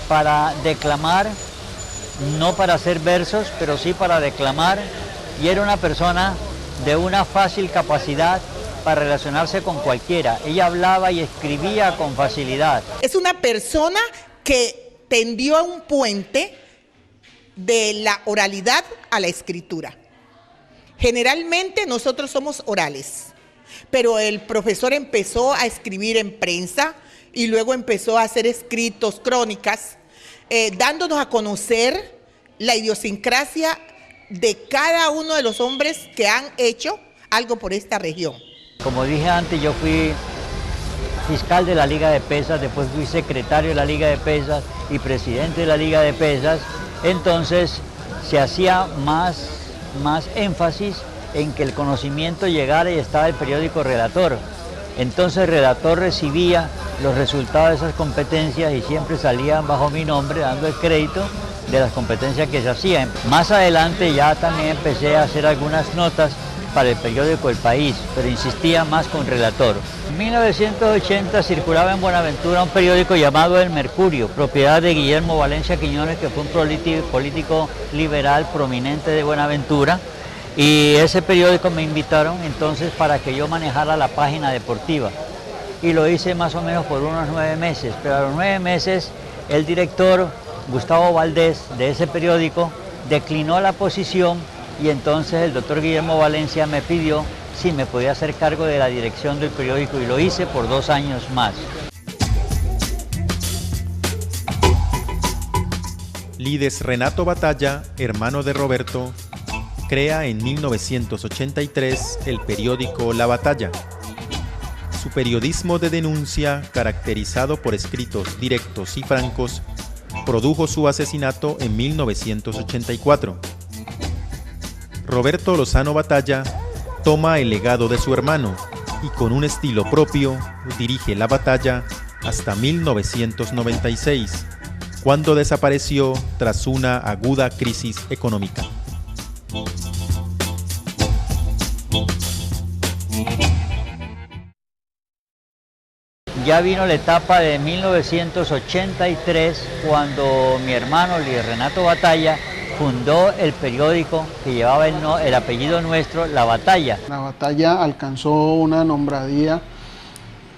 para declamar, no para hacer versos, pero sí para declamar, y era una persona de una fácil capacidad para relacionarse con cualquiera. Ella hablaba y escribía con facilidad. Es una persona que tendió un puente de la oralidad a la escritura. Generalmente nosotros somos orales, pero el profesor empezó a escribir en prensa y luego empezó a hacer escritos, crónicas, dándonos a conocer la idiosincrasia de cada uno de los hombres que han hecho algo por esta región. Como dije antes, yo fui fiscal de la Liga de Pesas, después fui secretario de la Liga de Pesas y presidente de la Liga de Pesas. Entonces se hacía más énfasis en que el conocimiento llegara y estaba el periódico Redactor. Entonces el Redactor recibía los resultados de esas competencias y siempre salían bajo mi nombre, dando el crédito de las competencias que se hacían. Más adelante ya también empecé a hacer algunas notas para el periódico El País, pero insistía más con Redactor. En 1980 circulaba en Buenaventura un periódico llamado El Mercurio, propiedad de Guillermo Valencia Quiñones, que fue un político liberal prominente de Buenaventura, y ese periódico me invitaron entonces para que yo manejara la página deportiva, y lo hice más o menos por unos 9 meses, pero a los 9 meses el director Gustavo Valdés de ese periódico declinó la posición, y entonces el doctor Guillermo Valencia me pidió si me podía hacer cargo de la dirección del periódico, y lo hice por 2 años más. Lides Renato Batalla, hermano de Roberto, crea en 1983 el periódico La Batalla. Su periodismo de denuncia, caracterizado por escritos directos y francos, produjo su asesinato en 1984. Roberto Lozano Batalla toma el legado de su hermano y con un estilo propio dirige La Batalla hasta 1996, cuando desapareció tras una aguda crisis económica. Ya vino la etapa de 1983, cuando mi hermano Lides Renato Batalla fundó el periódico que llevaba el apellido nuestro, La Batalla. La Batalla alcanzó una nombradía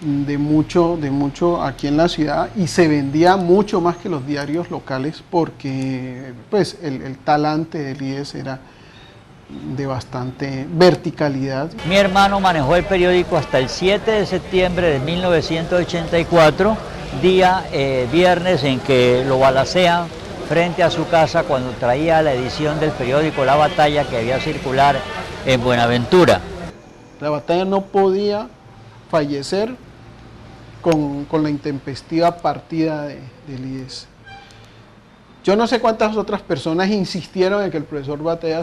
de mucho aquí en la ciudad, y se vendía mucho más que los diarios locales, porque pues el talante de Lides era de bastante verticalidad. Mi hermano manejó el periódico hasta el 7 de septiembre de 1984, día viernes en que lo balacean frente a su casa cuando traía la edición del periódico La Batalla, que había circular en Buenaventura. La Batalla no podía fallecer con la intempestiva partida de Lides. Yo no sé cuántas otras personas insistieron en que el profesor Batalla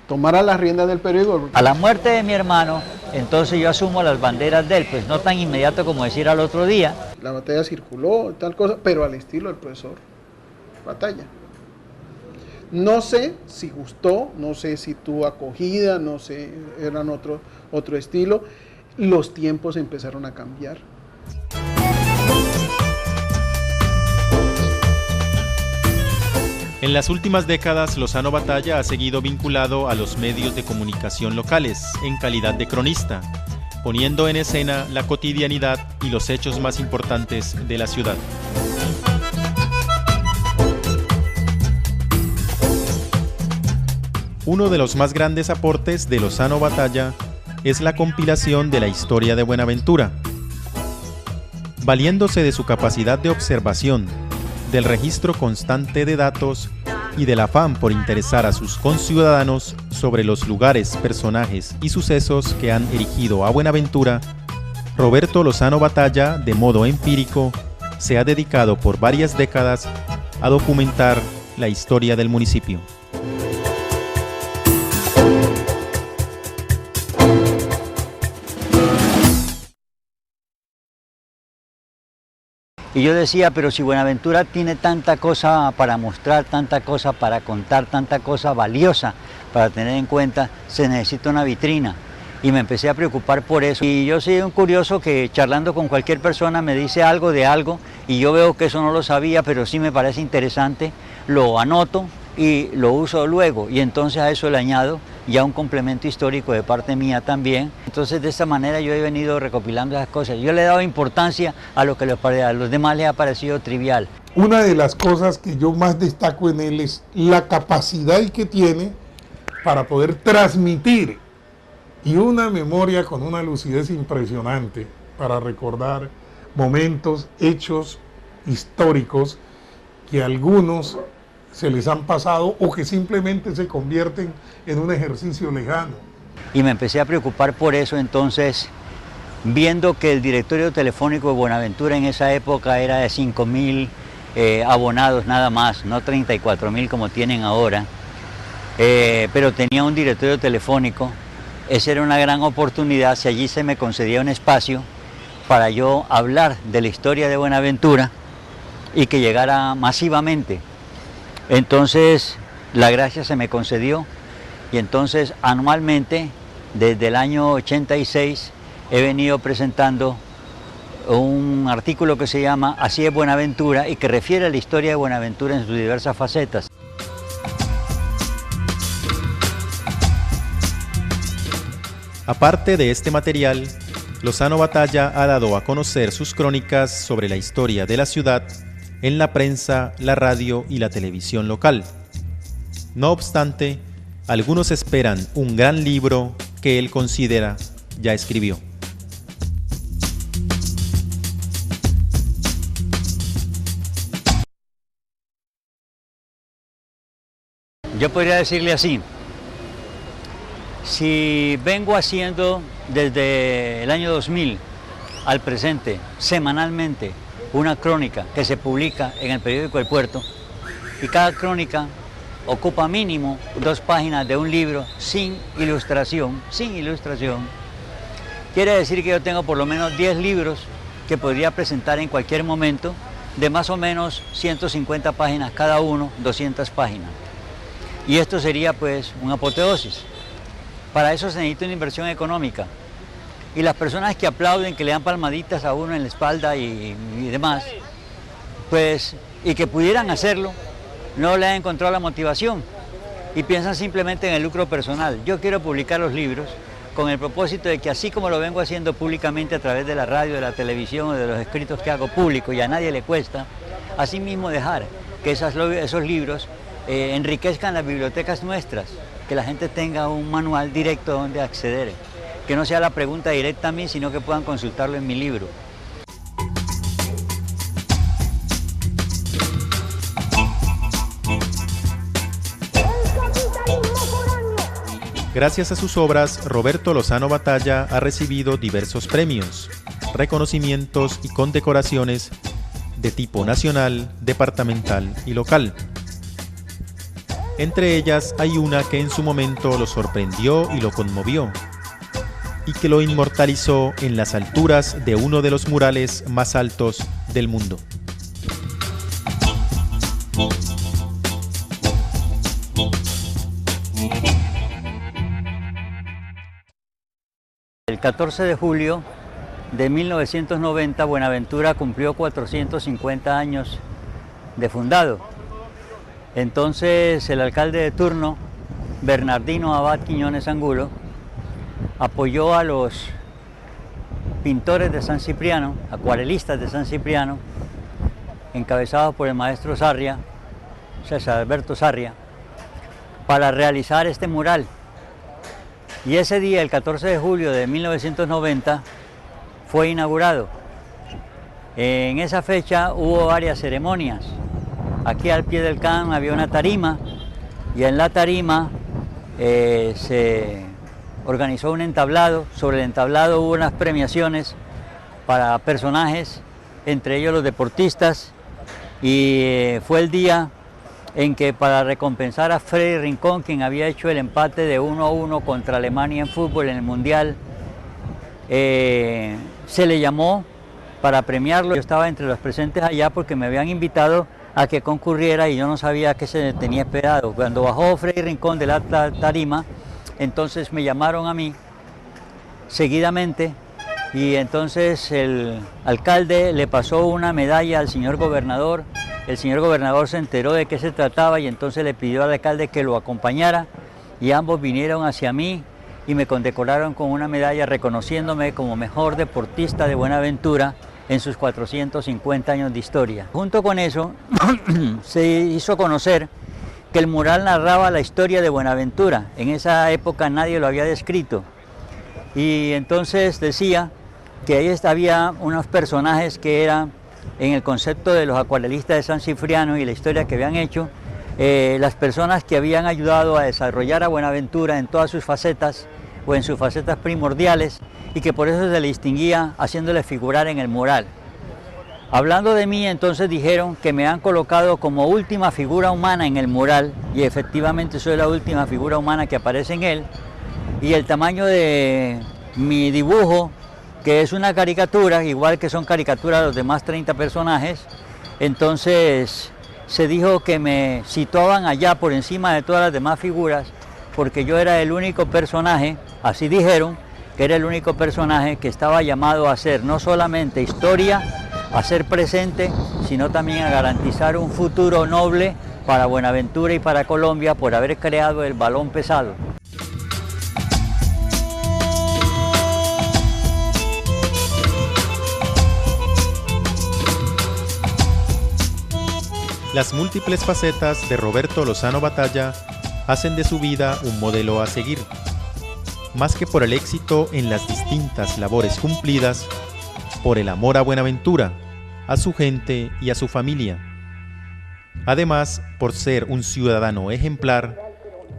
tomara las riendas del periódico. A la muerte de mi hermano, entonces yo asumo las banderas de él, pues no tan inmediato como decir al otro día. La Batalla circuló, tal cosa, pero al estilo del profesor Batalla. No sé si gustó, no sé si tuvo acogida, no sé, eran otro estilo. Los tiempos empezaron a cambiar. En las últimas décadas, Lozano Batalla ha seguido vinculado a los medios de comunicación locales en calidad de cronista, poniendo en escena la cotidianidad y los hechos más importantes de la ciudad. Uno de los más grandes aportes de Lozano Batalla es la compilación de la historia de Buenaventura. Valiéndose de su capacidad de observación, del registro constante de datos y del afán por interesar a sus conciudadanos sobre los lugares, personajes y sucesos que han erigido a Buenaventura, Roberto Lozano Batalla, de modo empírico, se ha dedicado por varias décadas a documentar la historia del municipio. Y yo decía, pero si Buenaventura tiene tanta cosa para mostrar, tanta cosa para contar, tanta cosa valiosa para tener en cuenta, se necesita una vitrina. Y me empecé a preocupar por eso. Y yo soy un curioso que charlando con cualquier persona me dice algo de algo y yo veo que eso no lo sabía, pero sí me parece interesante, lo anoto y lo uso luego. Y entonces a eso le añado ya un complemento histórico de parte mía también. Entonces de esta manera yo he venido recopilando esas cosas. Yo le he dado importancia a lo que a los demás les ha parecido trivial. Una de las cosas que yo más destaco en él es la capacidad que tiene para poder transmitir y una memoria con una lucidez impresionante para recordar momentos, hechos históricos que a algunos se les han pasado o que simplemente se convierten en un ejercicio lejano. Y me empecé a preocupar por eso, entonces, viendo que el directorio telefónico de Buenaventura en esa época era de 5.000 abonados nada más, no 34.000 como tienen ahora, pero tenía un directorio telefónico. Esa era una gran oportunidad si allí se me concedía un espacio para yo hablar de la historia de Buenaventura y que llegara masivamente. Entonces la gracia se me concedió y entonces anualmente desde el año 86 he venido presentando un artículo que se llama Así es Buenaventura y que refiere a la historia de Buenaventura en sus diversas facetas. Aparte de este material, Lozano Batalla ha dado a conocer sus crónicas sobre la historia de la ciudad en la prensa, la radio y la televisión local. No obstante, algunos esperan un gran libro que él considera ya escribió. Yo podría decirle así, si vengo haciendo desde el año 2000 al presente, semanalmente, una crónica que se publica en el periódico El Puerto, y cada crónica ocupa mínimo 2 páginas de un libro sin ilustración, quiere decir que yo tengo por lo menos 10 libros que podría presentar en cualquier momento, de más o menos 150 páginas cada uno, 200 páginas. Y esto sería pues una apoteosis. Para eso se necesita una inversión económica. Y las personas que aplauden, que le dan palmaditas a uno en la espalda y demás, pues, y que pudieran hacerlo, no le han encontrado la motivación y piensan simplemente en el lucro personal. Yo quiero publicar los libros con el propósito de que así como lo vengo haciendo públicamente a través de la radio, de la televisión o de los escritos que hago público y a nadie le cuesta, así mismo dejar que esos libros enriquezcan las bibliotecas nuestras, que la gente tenga un manual directo donde acceder, que no sea la pregunta directa a mí, sino que puedan consultarlo en mi libro. Gracias a sus obras, Roberto Lozano Batalla ha recibido diversos premios, reconocimientos y condecoraciones de tipo nacional, departamental y local. Entre ellas hay una que en su momento lo sorprendió y lo conmovió, y que lo inmortalizó en las alturas de uno de los murales más altos del mundo. El 14 de julio de 1990, Buenaventura cumplió 450 años de fundado. Entonces el alcalde de turno, Bernardino Abad Quiñones Angulo, apoyó a los pintores de San Cipriano, acuarelistas de San Cipriano, encabezados por el maestro Sarria, César Alberto Sarria, para realizar este mural. Y ese día, el 14 de julio de 1990, fue inaugurado. En esa fecha hubo varias ceremonias. Aquí al pie del can había una tarima y en la tarima se organizó un entablado. Sobre el entablado hubo unas premiaciones para personajes, entre ellos los deportistas, y fue el día en que, para recompensar a Freddy Rincón, quien había hecho el empate de 1-1 contra Alemania en fútbol en el Mundial, se le llamó para premiarlo. Yo estaba entre los presentes allá porque me habían invitado a que concurriera y yo no sabía a qué se tenía esperado. Cuando bajó Freddy Rincón de la tarima, entonces me llamaron a mí seguidamente, y entonces el alcalde le pasó una medalla al señor gobernador. El señor gobernador se enteró de qué se trataba y entonces le pidió al alcalde que lo acompañara, y ambos vinieron hacia mí y me condecoraron con una medalla reconociéndome como mejor deportista de Buenaventura en sus 450 años de historia. Junto con eso se hizo conocer que el mural narraba la historia de Buenaventura. En esa época nadie lo había descrito, y entonces decía que ahí había unos personajes que eran, en el concepto de los acuarelistas de San Cipriano y la historia que habían hecho, las personas que habían ayudado a desarrollar a Buenaventura en todas sus facetas o en sus facetas primordiales, y que por eso se le distinguía haciéndole figurar en el mural. Hablando de mí, entonces dijeron que me han colocado como última figura humana en el mural, y efectivamente soy la última figura humana que aparece en él, y el tamaño de mi dibujo, que es una caricatura, igual que son caricaturas los demás 30 personajes, entonces se dijo que me situaban allá por encima de todas las demás figuras, porque yo era el único personaje, así dijeron, que era el único personaje que estaba llamado a hacer no solamente historia, a ser presente, sino también a garantizar un futuro noble para Buenaventura y para Colombia por haber creado el balón pesado. Las múltiples facetas de Roberto Lozano Batalla hacen de su vida un modelo a seguir. Más que por el éxito en las distintas labores cumplidas, por el amor a Buenaventura, a su gente y a su familia. Además, por ser un ciudadano ejemplar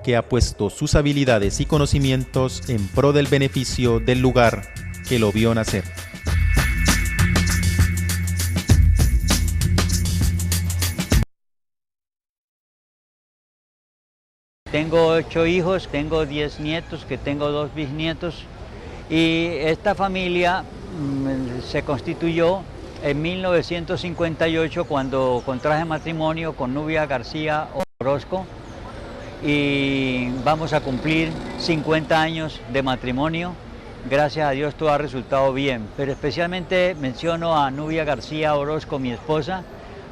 que ha puesto sus habilidades y conocimientos en pro del beneficio del lugar que lo vio nacer. Tengo 8 hijos, tengo 10 nietos, que tengo 2 bisnietos, y esta familia se constituyó en 1958 cuando contraje matrimonio con Nubia García Orozco, y vamos a cumplir 50 años de matrimonio. Gracias a Dios todo ha resultado bien, pero especialmente menciono a Nubia García Orozco, mi esposa,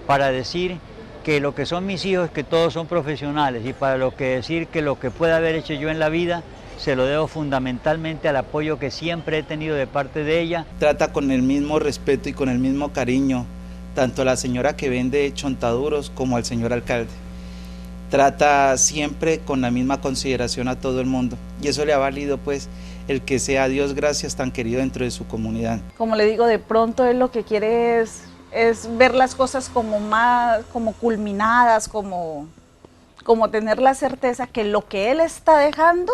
para decir que lo que son mis hijos, que todos son profesionales, y para lo que decir que lo que pueda haber hecho yo en la vida se lo debo fundamentalmente al apoyo que siempre he tenido de parte de ella. Trata con el mismo respeto y con el mismo cariño tanto a la señora que vende chontaduros como al señor alcalde. Trata siempre con la misma consideración a todo el mundo, y eso le ha valido pues el que sea, Dios gracias, tan querido dentro de su comunidad. Como le digo, de pronto él lo que quiere es ver las cosas como más, como culminadas, como tener la certeza que lo que él está dejando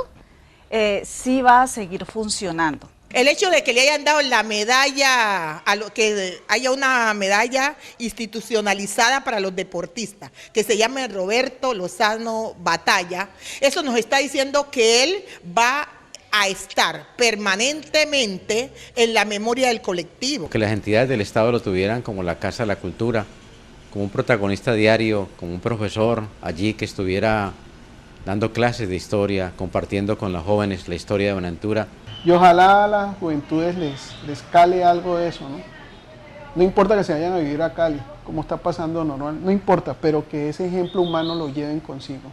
sí va a seguir funcionando. El hecho de que le hayan dado la medalla, que haya una medalla institucionalizada para los deportistas, que se llame Roberto Lozano Batalla, eso nos está diciendo que él va a estar permanentemente en la memoria del colectivo. Que las entidades del Estado lo tuvieran como la Casa de la Cultura, como un protagonista diario, como un profesor allí que estuviera dando clases de historia, compartiendo con los jóvenes la historia de Buenaventura. Y ojalá a las juventudes les cale algo de eso, ¿no? No importa que se vayan a vivir a Cali, como está pasando normal, no importa, pero que ese ejemplo humano lo lleven consigo.